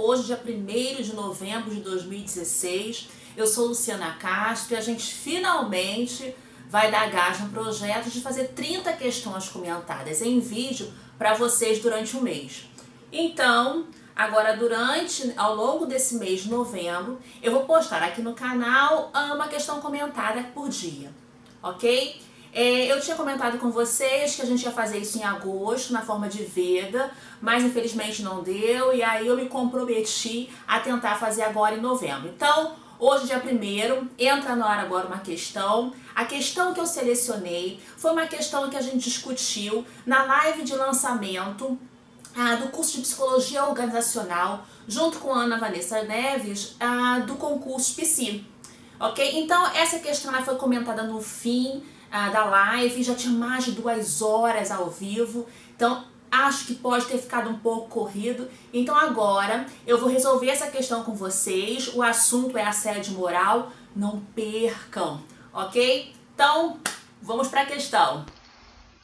hoje, dia 1º de novembro de 2016. Eu sou Luciana Castro e a gente finalmente vai dar gás no projeto de fazer 30 questões comentadas em vídeo para vocês durante o mês. Então, agora ao longo desse mês de novembro, eu vou postar aqui no canal uma questão comentada por dia, ok? Eu tinha comentado com vocês que a gente ia fazer isso em agosto, na forma de veda, mas infelizmente não deu, e aí eu me comprometi a tentar fazer agora em novembro. Então, hoje, dia 1º, entra no ar agora uma questão. A questão que eu selecionei foi uma questão que a gente discutiu na live de lançamento do curso de Psicologia Organizacional, junto com a Ana Vanessa Neves, do concurso PC. Ok? Então, essa questão ela foi comentada no fim da live, já tinha mais de 2 horas ao vivo, então acho que pode ter ficado um pouco corrido. Então agora eu vou resolver essa questão com vocês. O assunto é assédio moral, não percam, ok? Então, vamos para a questão.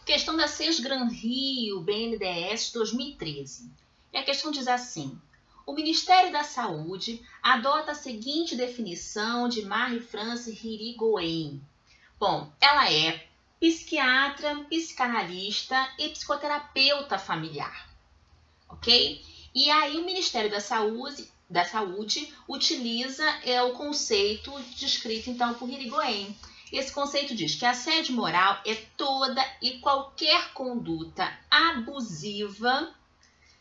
Questão da Sesgran Rio, BNDES 2013. E a questão diz assim: o Ministério da Saúde adota a seguinte definição de Marie-France Irigoyen. Bom, ela é psiquiatra, psicanalista e psicoterapeuta familiar, ok? E aí o Ministério da Saúde utiliza o conceito descrito então por Irigoyen. Esse conceito diz que assédio moral é toda e qualquer conduta abusiva,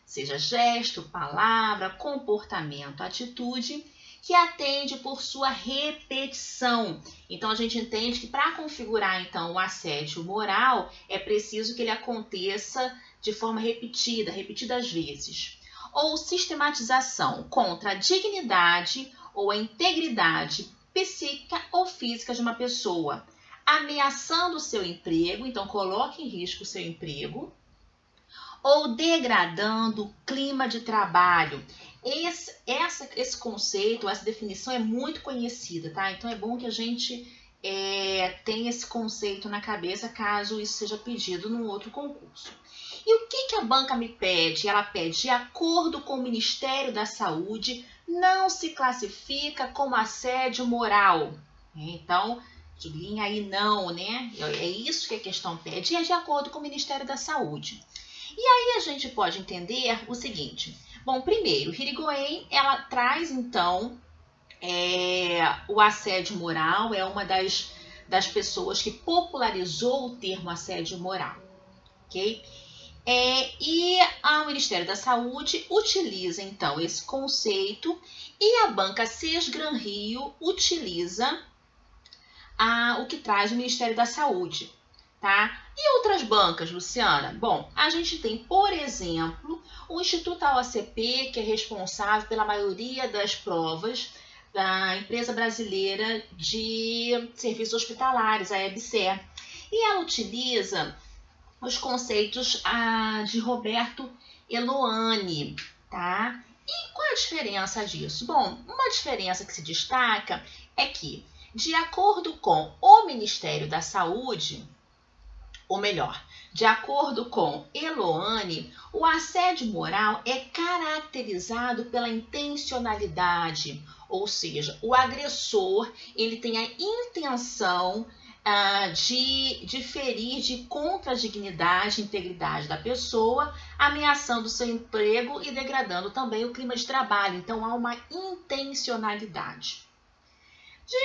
seja gesto, palavra, comportamento, atitude, que atende por sua repetição. Então, a gente entende que para configurar, então, o assédio moral, é preciso que ele aconteça de forma repetidas vezes. Ou sistematização contra a dignidade ou a integridade psíquica ou física de uma pessoa, ameaçando o seu emprego, então coloque em risco o seu emprego, ou degradando o clima de trabalho. Esse conceito, essa definição é muito conhecida, tá? Então é bom que a gente tenha esse conceito na cabeça caso isso seja pedido num outro concurso. E o que a banca me pede? Ela pede, de acordo com o Ministério da Saúde, não se classifica como assédio moral. Então, sublinha aí não, né? É isso que a questão pede, e é de acordo com o Ministério da Saúde. E aí a gente pode entender o seguinte. Bom, primeiro, Irigoyen, ela traz, então, o assédio moral, é uma das pessoas que popularizou o termo assédio moral, ok? E o Ministério da Saúde utiliza, então, esse conceito e a banca Sesgran Rio utiliza o que traz o Ministério da Saúde. Tá? E outras bancas, Luciana? Bom, a gente tem, por exemplo, o Instituto AOCP, que é responsável pela maioria das provas da Empresa Brasileira de Serviços Hospitalares, a EBSER. E ela utiliza os conceitos de Roberto Eloane, tá? E qual é a diferença disso? Bom, uma diferença que se destaca é que, de acordo com o Ministério da Saúde, ou melhor, de acordo com Eloane, o assédio moral é caracterizado pela intencionalidade, ou seja, o agressor ele tem a intenção de ferir de contra a dignidade e integridade da pessoa, ameaçando seu emprego e degradando também o clima de trabalho. Então, há uma intencionalidade.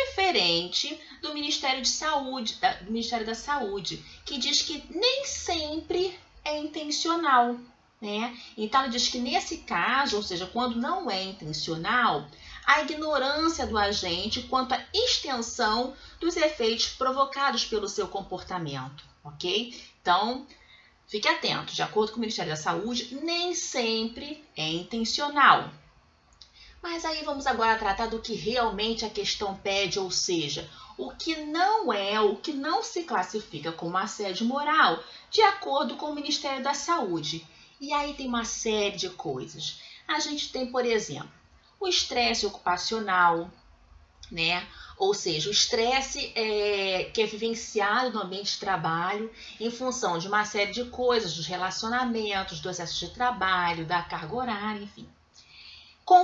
Diferente do Ministério da Saúde, que diz que nem sempre é intencional, né? Então, ele diz que nesse caso, ou seja, quando não é intencional, a ignorância do agente quanto à extensão dos efeitos provocados pelo seu comportamento, ok? Então, fique atento, de acordo com o Ministério da Saúde, nem sempre é intencional. Mas aí vamos agora tratar do que realmente a questão pede, ou seja, o que não se classifica como assédio moral, de acordo com o Ministério da Saúde. E aí tem uma série de coisas. A gente tem, por exemplo, o estresse ocupacional, né? Ou seja, o estresse que é vivenciado no ambiente de trabalho em função de uma série de coisas, dos relacionamentos, do excesso de trabalho, da carga horária, enfim.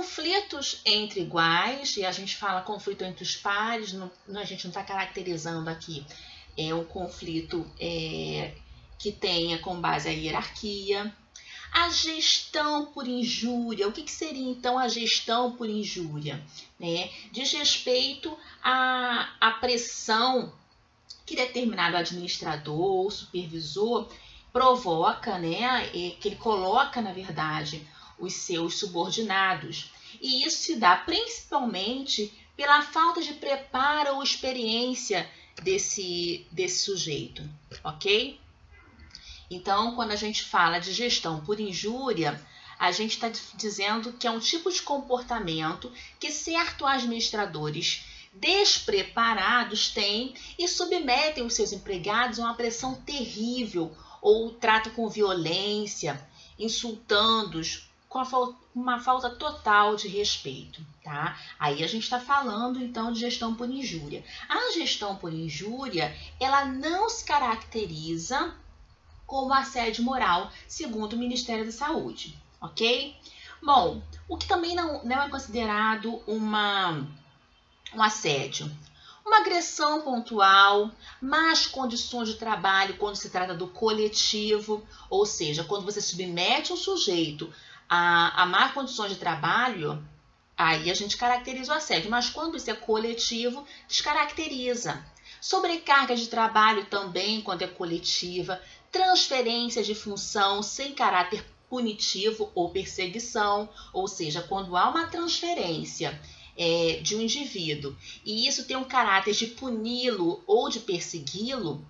Conflitos entre iguais, e a gente fala conflito entre os pares, a gente não está caracterizando aqui um conflito que tenha com base a hierarquia. A gestão por injúria, o que seria então a gestão por injúria? Diz respeito à pressão que determinado administrador ou supervisor provoca, que ele coloca, na verdade, os seus subordinados. E isso se dá principalmente pela falta de preparo ou experiência desse sujeito, ok? Então, quando a gente fala de gestão por injúria, a gente está dizendo que é um tipo de comportamento que certos administradores despreparados têm e submetem os seus empregados a uma pressão terrível ou tratam com violência, insultando-os, com uma falta total de respeito, tá? Aí a gente está falando, então, de gestão por injúria. A gestão por injúria, ela não se caracteriza como assédio moral, segundo o Ministério da Saúde, ok? Bom, o que também não é considerado um assédio? Uma agressão pontual, más condições de trabalho quando se trata do coletivo, ou seja, quando você submete um sujeito a más condições de trabalho, aí a gente caracteriza o assédio, mas quando isso é coletivo, descaracteriza. Sobrecarga de trabalho também, quando é coletiva, transferência de função sem caráter punitivo ou perseguição, ou seja, quando há uma transferência de um indivíduo e isso tem um caráter de puni-lo ou de persegui-lo,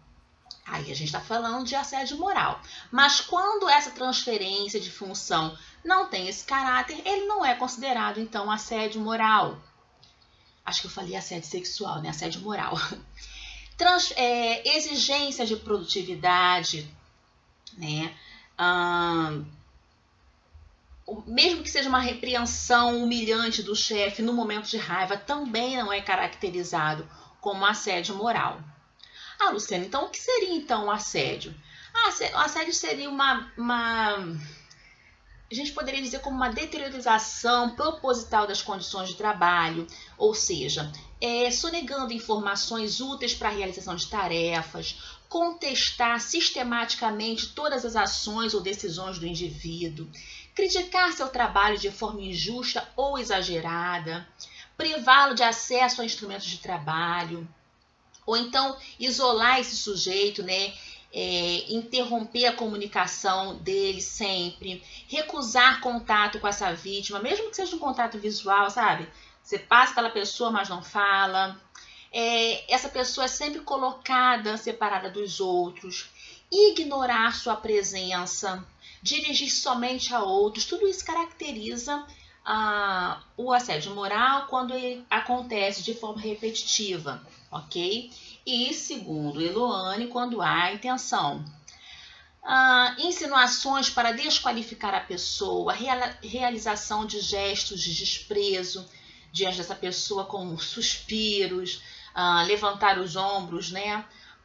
aí a gente está falando de assédio moral. Mas quando essa transferência de função não tem esse caráter, ele não é considerado, então, assédio moral. Acho que eu falei assédio sexual, né? Assédio moral. Exigência de produtividade, né? Mesmo que seja uma repreensão humilhante do chefe no momento de raiva, também não é caracterizado como assédio moral. Luciana, então o que seria então o assédio? O assédio seria a gente poderia dizer como uma deteriorização proposital das condições de trabalho, ou seja, sonegando informações úteis para a realização de tarefas, contestar sistematicamente todas as ações ou decisões do indivíduo, criticar seu trabalho de forma injusta ou exagerada, privá-lo de acesso a instrumentos de trabalho, ou então isolar esse sujeito, interromper a comunicação dele sempre, recusar contato com essa vítima, mesmo que seja um contato visual, sabe? Você passa pela pessoa, mas não fala. Essa pessoa é sempre colocada separada dos outros, ignorar sua presença, dirigir somente a outros, tudo isso caracteriza o assédio moral quando ele acontece de forma repetitiva, ok? E, segundo Eloane, quando há intenção. Insinuações para desqualificar a pessoa, realização de gestos de desprezo diante dessa pessoa, como suspiros, levantar os ombros,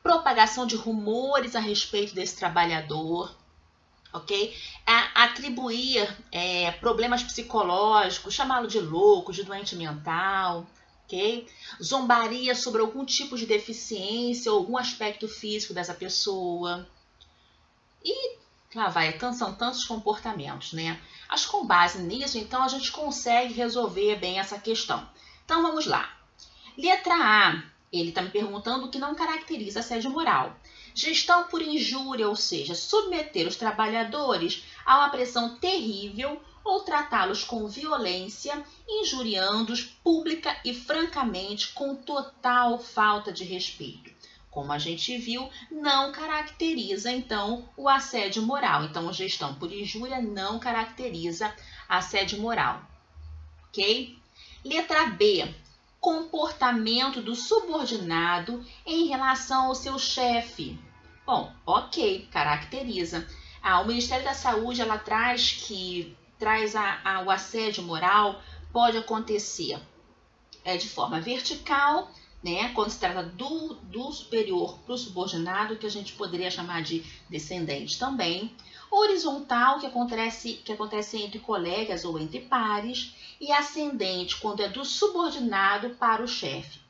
propagação de rumores a respeito desse trabalhador, ok? Atribuir problemas psicológicos, chamá-lo de louco, de doente mental, ok? Zombaria sobre algum tipo de deficiência ou algum aspecto físico dessa pessoa. E lá vai, são tantos comportamentos, Acho que com base nisso, então, a gente consegue resolver bem essa questão. Então, vamos lá. Letra A, ele está me perguntando o que não caracteriza assédio moral. Gestão por injúria, ou seja, submeter os trabalhadores a uma pressão terrível ou tratá-los com violência, injuriando-os pública e francamente com total falta de respeito. Como a gente viu, não caracteriza, então, o assédio moral. Então, gestão por injúria não caracteriza assédio moral, ok? Letra B, comportamento do subordinado em relação ao seu chefe. Bom, ok, caracteriza. O Ministério da Saúde, ela traz o assédio moral, pode acontecer de forma vertical, quando se trata do superior para o subordinado, que a gente poderia chamar de descendente também. Horizontal, que acontece entre colegas ou entre pares. e ascendente quando é do subordinado para o chefe.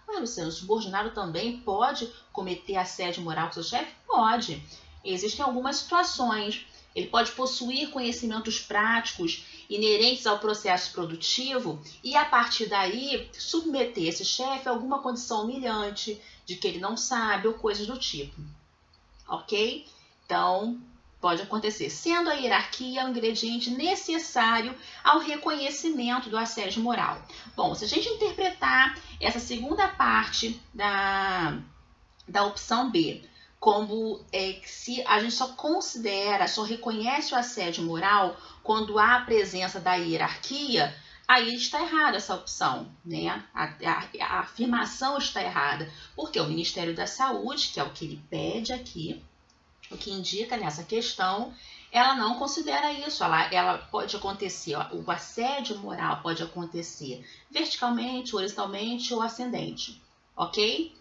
Ué, Luciano, o subordinado também pode cometer assédio moral com seu chefe? Pode. Existem algumas situações. Ele pode possuir conhecimentos práticos inerentes ao processo produtivo e, a partir daí, submeter esse chefe a alguma condição humilhante de que ele não sabe ou coisas do tipo. Ok? Então, pode acontecer, sendo a hierarquia um ingrediente necessário ao reconhecimento do assédio moral. Bom, se a gente interpretar essa segunda parte da opção B, como se a gente só considera, só reconhece o assédio moral quando há a presença da hierarquia, aí está errada essa opção, né? A afirmação está errada, porque o Ministério da Saúde, que é o que ele pede aqui, o que indica nessa questão, ela não considera isso. Ela pode acontecer, o assédio moral pode acontecer verticalmente, horizontalmente ou ascendente, ok?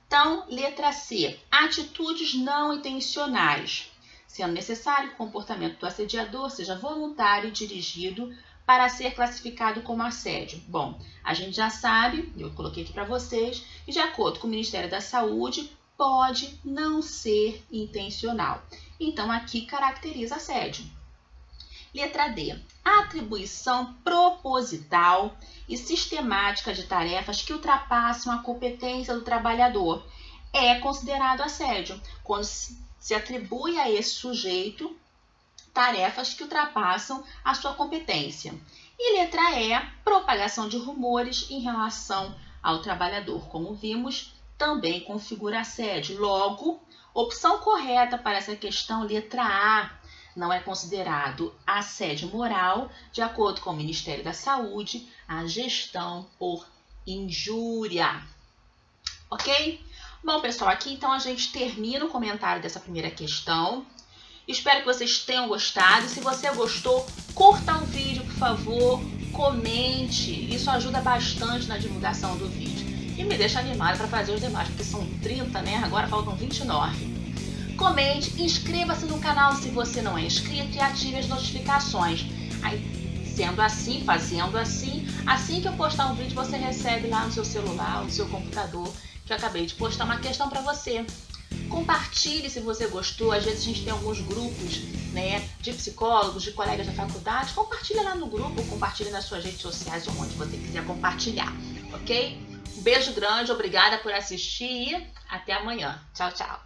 Então, letra C, atitudes não intencionais. Sendo necessário que o comportamento do assediador seja voluntário e dirigido para ser classificado como assédio. Bom, a gente já sabe, eu coloquei aqui para vocês, e de acordo com o Ministério da Saúde, pode não ser intencional. Então, aqui caracteriza assédio. Letra D. Atribuição proposital e sistemática de tarefas que ultrapassam a competência do trabalhador. É considerado assédio, quando se atribui a esse sujeito tarefas que ultrapassam a sua competência. E letra E. Propagação de rumores em relação ao trabalhador. Como vimos, também configura assédio. Logo, opção correta para essa questão, letra A, não é considerado assédio moral, de acordo com o Ministério da Saúde, a gestão por injúria. Ok? Bom, pessoal, aqui então a gente termina o comentário dessa primeira questão. Espero que vocês tenham gostado. Se você gostou, curta o vídeo, por favor, comente. Isso ajuda bastante na divulgação do vídeo. E me deixa animada para fazer os demais, porque são 30, né? Agora faltam 29. Comente, inscreva-se no canal se você não é inscrito e ative as notificações. Aí, sendo assim, fazendo assim que eu postar um vídeo, você recebe lá no seu celular, no seu computador, que eu acabei de postar uma questão para você. Compartilhe se você gostou. Às vezes a gente tem alguns grupos, né, de psicólogos, de colegas da faculdade. Compartilhe lá no grupo, compartilhe nas suas redes sociais ou onde você quiser compartilhar, ok? Um beijo grande, obrigada por assistir e até amanhã. Tchau, tchau.